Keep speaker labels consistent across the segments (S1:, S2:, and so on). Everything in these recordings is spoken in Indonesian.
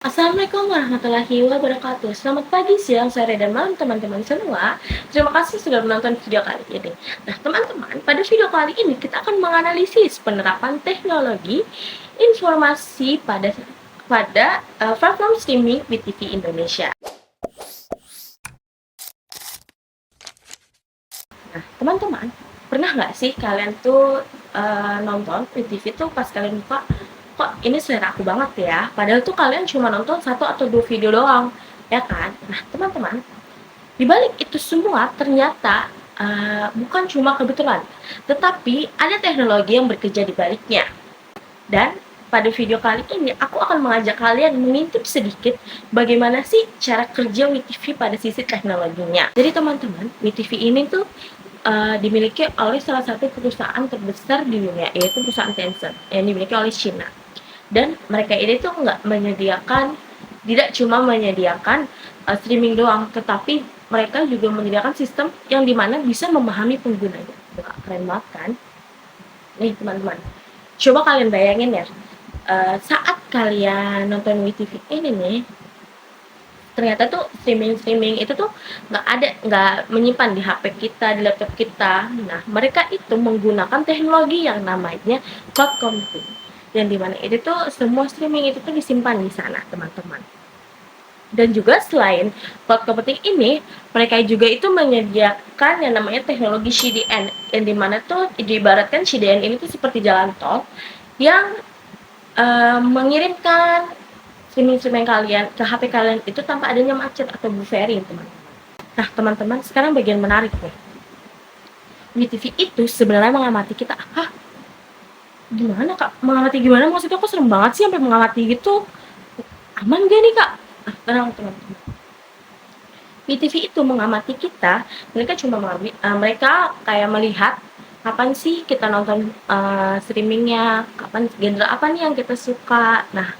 S1: Assalamualaikum warahmatullahi wabarakatuh. Selamat pagi, siang, sore, dan malam teman-teman semua. Terima kasih sudah menonton video kali ini. Nah, teman-teman, pada video kali ini kita akan menganalisis penerapan teknologi informasi pada platform streaming WeTV Indonesia. Nah, teman-teman, pernah nggak sih kalian tuh nonton WeTV tuh pas kalian buka, kok ini selera aku banget ya? Padahal tuh kalian cuma nonton satu atau dua video doang, ya kan? Nah, teman-teman, di balik itu semua ternyata bukan cuma kebetulan, tetapi ada teknologi yang bekerja di baliknya. Dan pada video kali ini aku akan mengajak kalian mengintip sedikit bagaimana sih cara kerja WeTV pada sisi teknologinya. Jadi teman-teman, WeTV ini tuh dimiliki oleh salah satu perusahaan terbesar di dunia, yaitu perusahaan Tencent yang dimiliki oleh China. Dan mereka ini tuh tidak cuma menyediakan streaming doang, tetapi mereka juga menyediakan sistem yang dimana bisa memahami penggunanya. Wah, keren banget kan? Nih teman-teman, coba kalian bayangin ya, saat kalian nonton WeTV ini nih, ternyata tuh streaming itu tuh nggak menyimpan di HP kita, di laptop kita. Nah, mereka itu menggunakan teknologi yang namanya cloud computing, yang dimana itu tuh semua streaming itu tuh disimpan di sana teman-teman. Dan juga selain cloud computing ini, mereka juga itu menyediakan yang namanya teknologi CDN, yang dimana tuh diibaratkan CDN ini tuh seperti jalan tol yang mengirimkan streaming kalian ke HP kalian itu tanpa adanya macet atau buffering, teman-teman. Nah, teman-teman, sekarang bagian menarik nih. WeTV itu sebenarnya mengamati kita. Hah? Gimana, Kak? Mengamati gimana? Maksudnya aku serem banget sih sampai mengamati gitu. Aman gak nih, Kak? Nah, tenang, teman-teman. WeTV itu mengamati kita. Mereka kayak melihat kapan sih kita nonton streamingnya, kapan genre apa nih yang kita suka. Nah,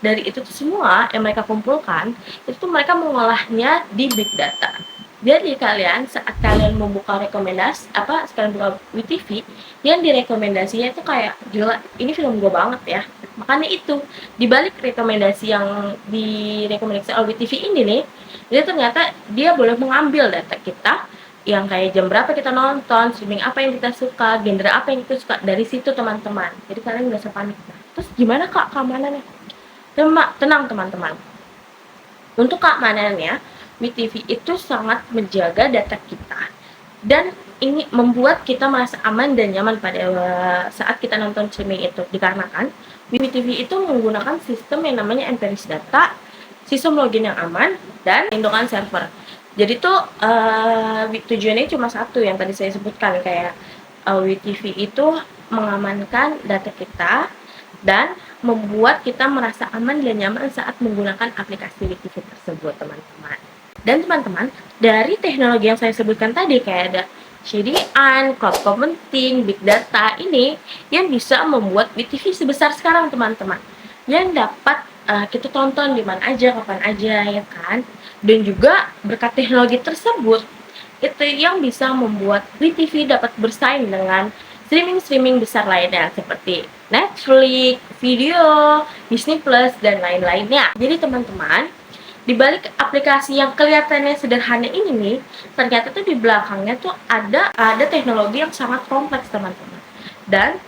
S1: dari itu semua yang mereka kumpulkan, itu mereka mengolahnya di big data. Jadi saat kalian membuka sekalian buka WeTV, yang direkomendasinya itu kayak, gila, ini film gue banget ya. Makanya itu, dibalik rekomendasi yang direkomendasi oleh WeTV ini nih, dia ternyata dia boleh mengambil data kita, yang kayak jam berapa kita nonton, streaming apa yang kita suka, genre apa yang kita suka, dari situ teman-teman. Jadi kalian gak usah panik. Terus gimana Kak keamanannya? Tenang teman-teman. Untuk keamanannya, WeTV itu sangat menjaga data kita dan ini membuat kita merasa aman dan nyaman pada saat kita nonton streaming itu, dikarenakan WeTV itu menggunakan sistem yang namanya empiris data, sistem login yang aman, dan perlindungan server. Jadi tuh tujuannya cuma satu yang tadi saya sebutkan, kayak WeTV itu mengamankan data kita dan membuat kita merasa aman dan nyaman saat menggunakan aplikasi WeTV tersebut, teman-teman. Dan teman-teman, dari teknologi yang saya sebutkan tadi, kayak ada CDN, cloud computing, big data, ini yang bisa membuat WeTV sebesar sekarang, teman-teman. Yang dapat kita tonton di mana aja, kapan aja, ya kan? Dan juga berkat teknologi tersebut, itu yang bisa membuat WeTV dapat bersaing dengan streaming besar lainnya seperti Netflix, Video, Disney Plus, dan lain-lainnya. Jadi teman-teman, di balik aplikasi yang kelihatannya sederhana ini nih, ternyata tuh di belakangnya tuh ada teknologi yang sangat kompleks, teman-teman. Dan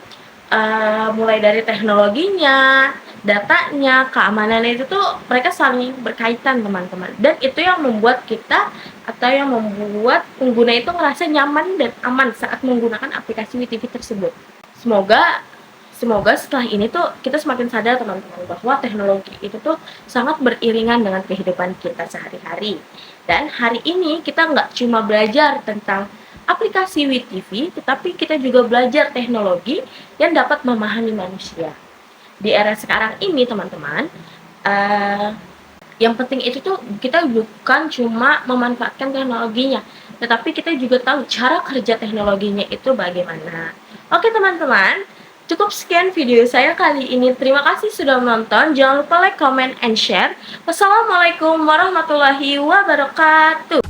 S1: mulai dari teknologinya, datanya, keamanannya itu tuh mereka saling berkaitan, teman-teman. Dan itu yang membuat pengguna itu ngerasa nyaman dan aman saat menggunakan aplikasi WeTV tersebut. Semoga setelah ini tuh kita semakin sadar, teman-teman, bahwa teknologi itu tuh sangat beriringan dengan kehidupan kita sehari-hari. Dan hari ini kita nggak cuma belajar tentang aplikasi WeTV, tetapi kita juga belajar teknologi yang dapat memahami manusia. Di era sekarang ini, teman-teman, yang penting itu tuh kita bukan cuma memanfaatkan teknologinya, tetapi kita juga tahu cara kerja teknologinya itu bagaimana. Oke teman-teman, cukup sekian video saya kali ini. Terima kasih sudah menonton. Jangan lupa like, comment, and share. Wassalamualaikum warahmatullahi wabarakatuh.